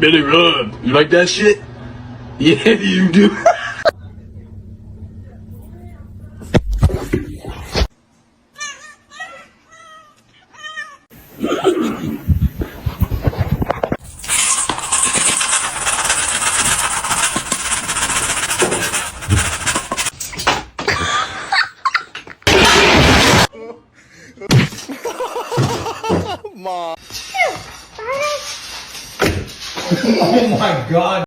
Better run. You like that shit? Yeah, you do. Mom. Oh my god.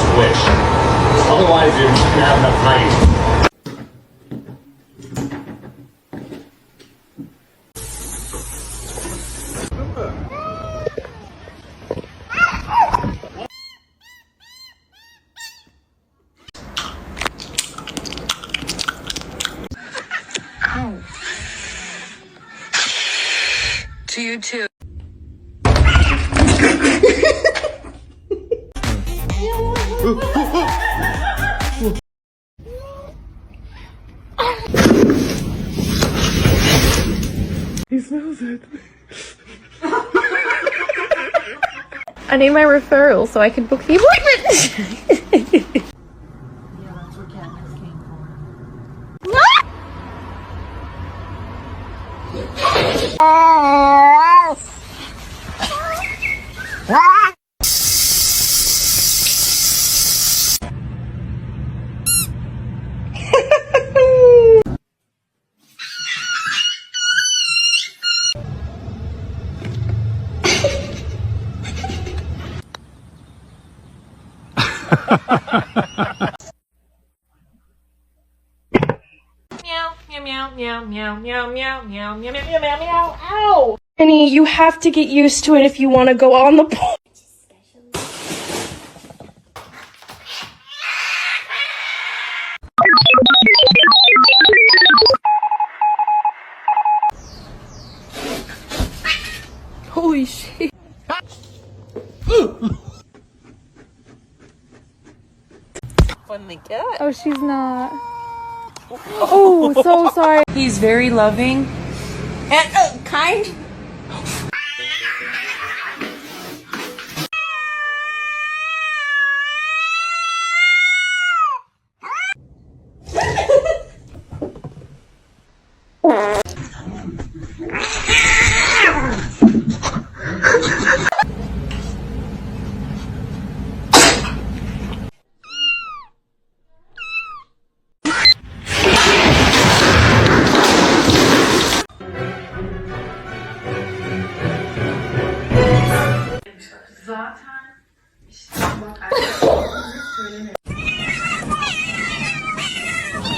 Squish. Otherwise, you're just gonna have enough height. To you too. He smells it. I need my referral so I can book the appointment. Yeah, that's where Katniss came from. Meow, meow, meow, meow, meow, meow, meow, meow, meow, meow, meow, ow! Penny, you have to get used to it if you want to go on the pool. Holy shit. Funny cat. Oh, she's not. Oh, so sorry. He's very loving and kind.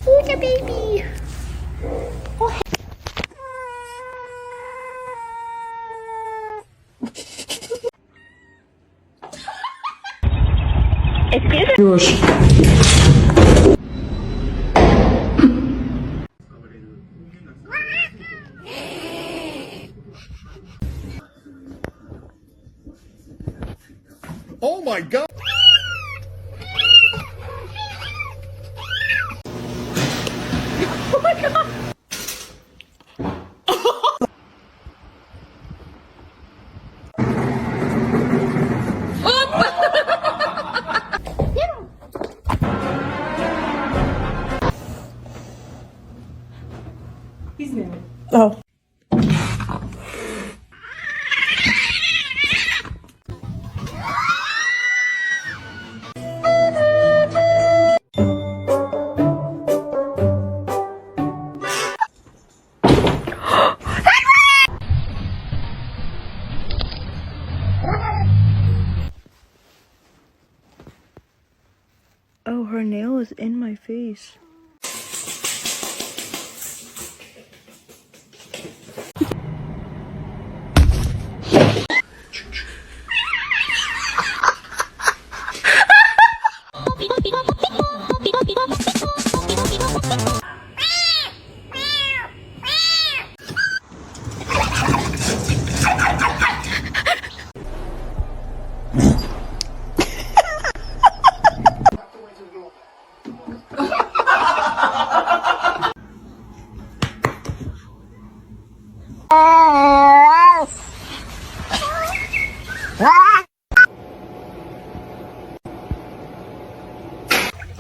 Who's a baby? Oh my god. Oh my god! He's new. Oh. Oh, her nail is in my face.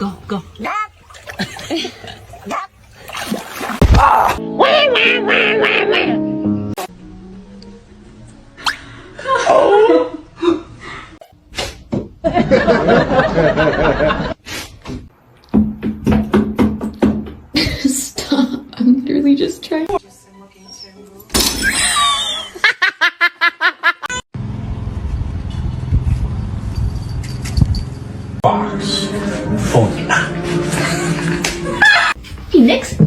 Go, go. Stop. I'm literally just trying. Box. Phone. Phoenix.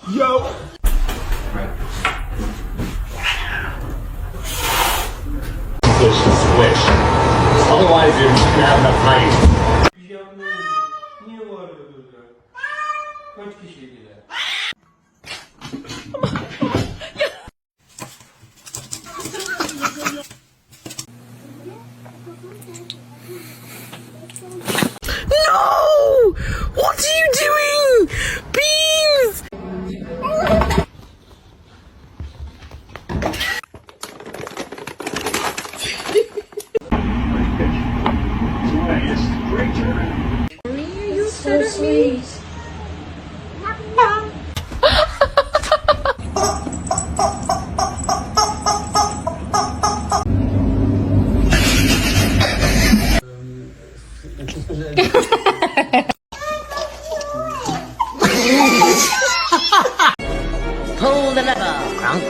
Yo. Swish. Otherwise, you're just gonna have enough height. No! What are you doing? Beans! So sweet. Pull the lever, Gronk.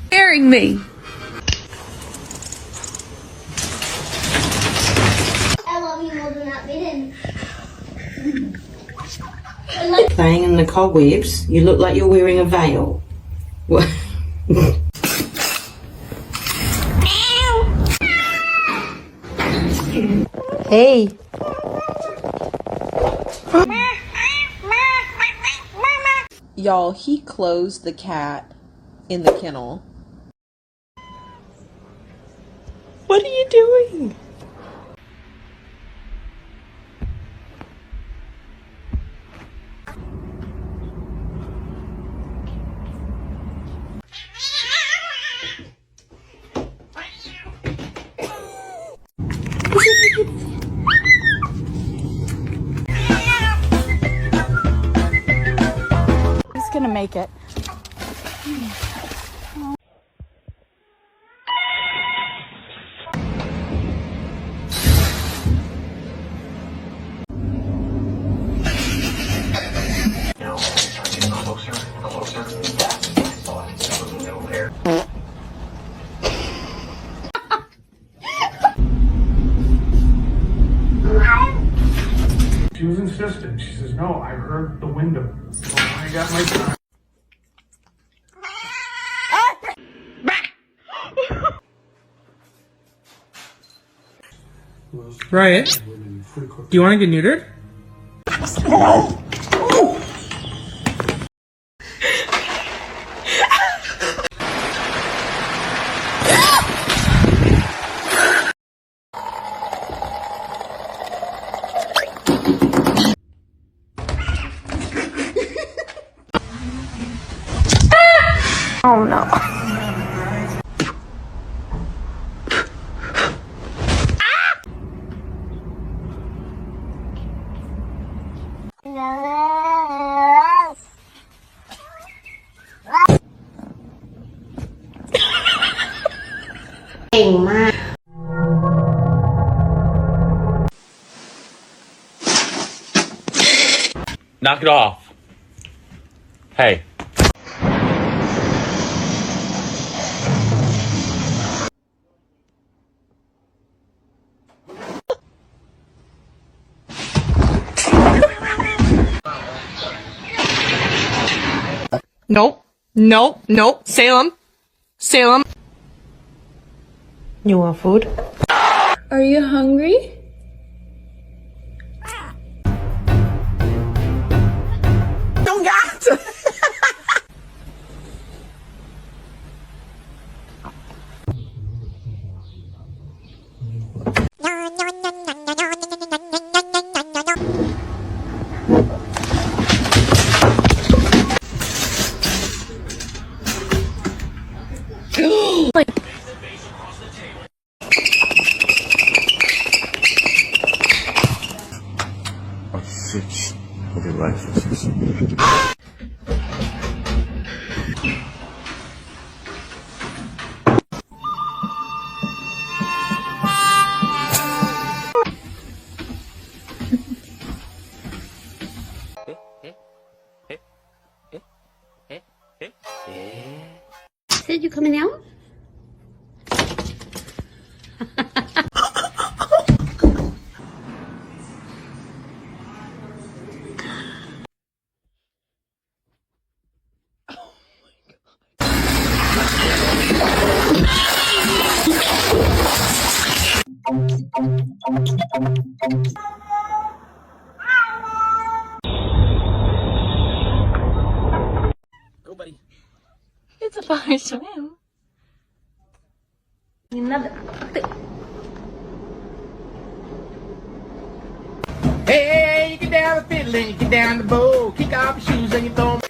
Scaring me. Playing in the cobwebs, you look like you're wearing a veil. What? Hey. Y'all, he closed the cat in the kennel. What are you doing? Just gonna make it. She was insistent. She says, no, I heard the window. So I got my time. Riot, do you want to get neutered? Oh no. Knock it off. Hey. Nope. Nope. Nope. Salem. Salem. You want food? Are you hungry? Don't got. Said you coming out? It's a fire swim. Hey, you get down the fiddle and you get down the bow. Kick off your shoes and you throw 'em.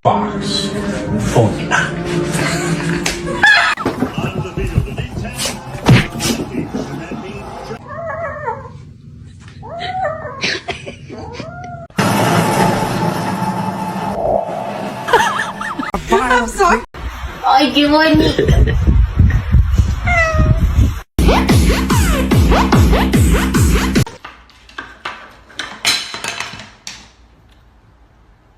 Box. Phone. I'm sorry. Ay, qué bonito.